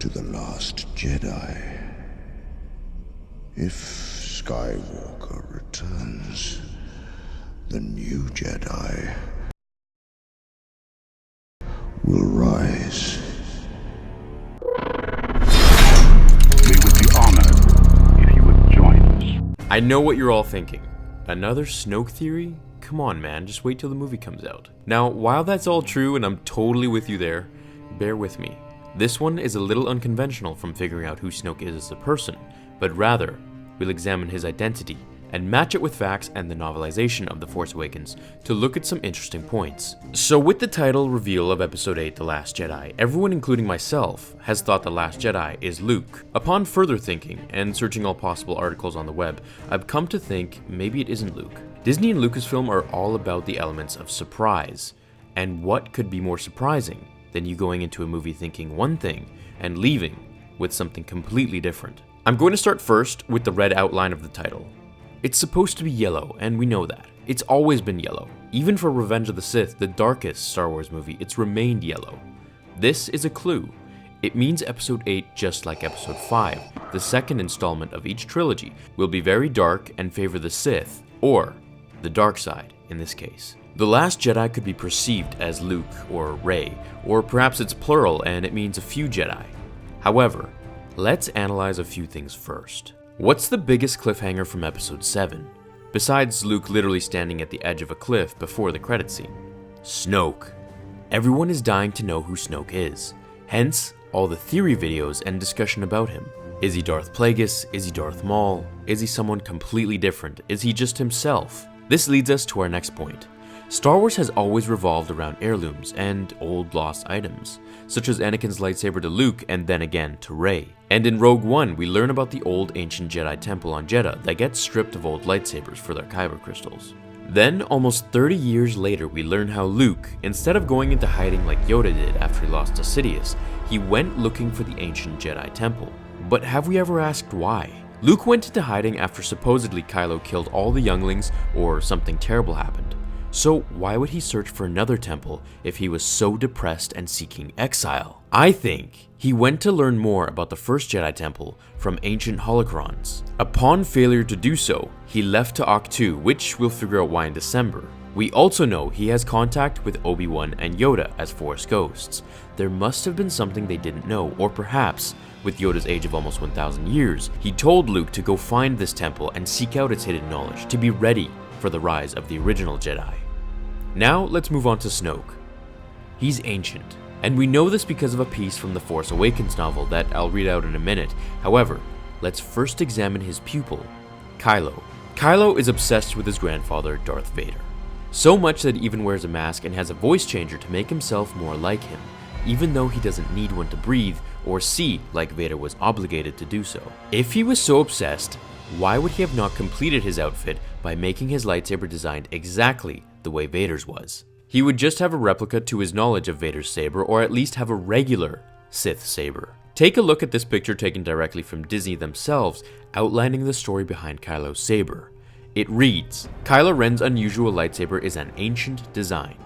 to the Last Jedi. If Skywalker returns, the new Jedi will rise. We would be honored if you would join us. I know what you're all thinking. Another Snoke theory? Come on, man, just wait till the movie comes out. Now, while that's all true and I'm totally with you there, bear with me. This one is a little unconventional from figuring out who Snoke is as a person, but rather, we'll examine his identity and match it with facts and the novelization of The Force Awakens to look at some interesting points. So with the title reveal of Episode 8, The Last Jedi, everyone including myself has thought The Last Jedi is Luke. Upon further thinking and searching all possible articles on the web, I've come to think maybe it isn't Luke. Disney and Lucasfilm are all about the elements of surprise, and what could be more surprising than you going into a movie thinking one thing and leaving with something completely different. I'm going to start first with the red outline of the title. It's supposed to be yellow, and we know that. It's always been yellow. Even for Revenge of the Sith, the darkest Star Wars movie, it's remained yellow. This is a clue. It means Episode 8, just like Episode 5, the second installment of each trilogy, will be very dark and favor the Sith, or the dark side in this case. The Last Jedi could be perceived as Luke or Rey, or perhaps it's plural and it means a few Jedi. However, let's analyze a few things first. What's the biggest cliffhanger from Episode 7, besides Luke literally standing at the edge of a cliff before the credit scene? Snoke. Everyone is dying to know who Snoke is, hence all the theory videos and discussion about him. Is he Darth Plagueis? Is he Darth Maul? Is he someone completely different? Is he just himself? This leads us to our next point. Star Wars has always revolved around heirlooms and old lost items, such as Anakin's lightsaber to Luke and then again to Rey. And in Rogue One, we learn about the old ancient Jedi temple on Jedha that gets stripped of old lightsabers for their kyber crystals. Then, almost 30 years later, we learn how Luke, instead of going into hiding like Yoda did after he lost to Sidious, he went looking for the ancient Jedi temple. But have we ever asked why? Luke went into hiding after supposedly Kylo killed all the younglings or something terrible happened. So why would he search for another temple if he was so depressed and seeking exile? I think he went to learn more about the first Jedi Temple from ancient holocrons. Upon failure to do so, he left to Ahch-To, which we'll figure out why in December. We also know he has contact with Obi-Wan and Yoda as Force ghosts. There must have been something they didn't know, or perhaps, with Yoda's age of almost 1,000 years, he told Luke to go find this temple and seek out its hidden knowledge, to be ready for the rise of the original Jedi. Now, let's move on to Snoke. He's ancient, and we know this because of a piece from the Force Awakens novel that I'll read out in a minute. However, let's first examine his pupil, Kylo. Kylo is obsessed with his grandfather, Darth Vader. So much that he even wears a mask and has a voice changer to make himself more like him, even though he doesn't need one to breathe or see like Vader was obligated to do so. If he was so obsessed, why would he have not completed his outfit by making his lightsaber designed exactly the way Vader's was? He would just have a replica to his knowledge of Vader's saber, or at least have a regular Sith saber. Take a look at this picture taken directly from Disney themselves, outlining the story behind Kylo's saber. It reads, Kylo Ren's unusual lightsaber is an ancient design.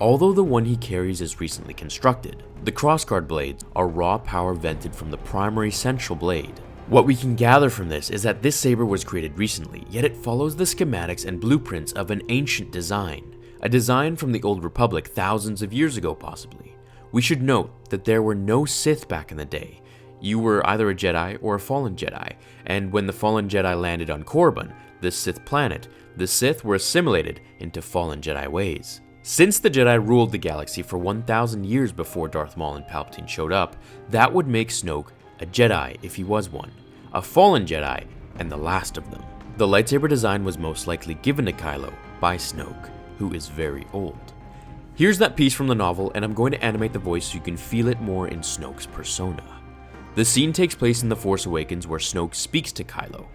Although the one he carries is recently constructed, the crossguard blades are raw power vented from the primary central blade. What we can gather from this is that this saber was created recently, yet it follows the schematics and blueprints of an ancient design, a design from the Old Republic thousands of years ago possibly. We should note that there were no Sith back in the day. You were either a Jedi or a fallen Jedi, and when the fallen Jedi landed on Korriban, the Sith planet, the Sith were assimilated into fallen Jedi ways. Since the Jedi ruled the galaxy for 1,000 years before Darth Maul and Palpatine showed up, that would make Snoke a Jedi if he was one, a fallen Jedi, and the last of them. The lightsaber design was most likely given to Kylo by Snoke, who is very old. Here's that piece from the novel, and I'm going to animate the voice so you can feel it more in Snoke's persona. The scene takes place in The Force Awakens where Snoke speaks to Kylo.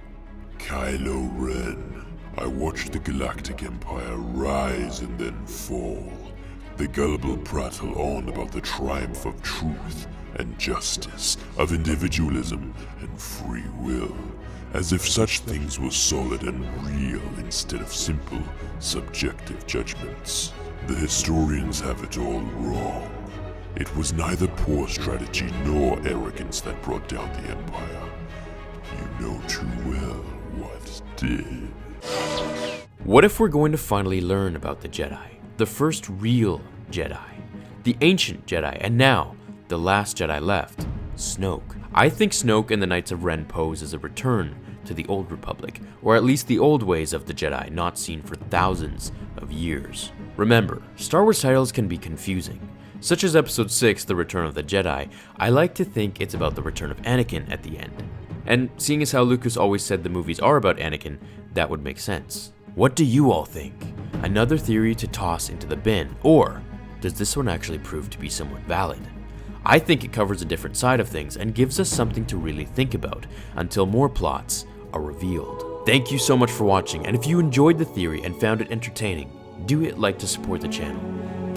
Kylo Ren, I watched the Galactic Empire rise and then fall. The gullible prattle on about the triumph of truth and justice, of individualism and free will, as if such things were solid and real instead of simple, subjective judgments. The historians have it all wrong. It was neither poor strategy nor arrogance that brought down the Empire. You know too well what did. What if we're going to finally learn about the Jedi? The first real Jedi. The ancient Jedi, and now, the last Jedi left, Snoke. I think Snoke and the Knights of Ren pose as a return to the Old Republic, or at least the old ways of the Jedi not seen for thousands of years. Remember, Star Wars titles can be confusing. Such as Episode 6, The Return of the Jedi, I like to think it's about the return of Anakin at the end. And seeing as how Lucas always said the movies are about Anakin, that would make sense. What do you all think? Another theory to toss into the bin, or does this one actually prove to be somewhat valid? I think it covers a different side of things and gives us something to really think about until more plots are revealed. Thank you so much for watching, and if you enjoyed the theory and found it entertaining, do hit like to support the channel.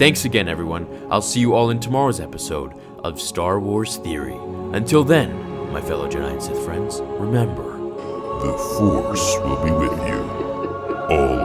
Thanks again, everyone. I'll see you all in tomorrow's episode of Star Wars Theory. Until then, my fellow Jedi and Sith friends, remember, The Force will be with you always.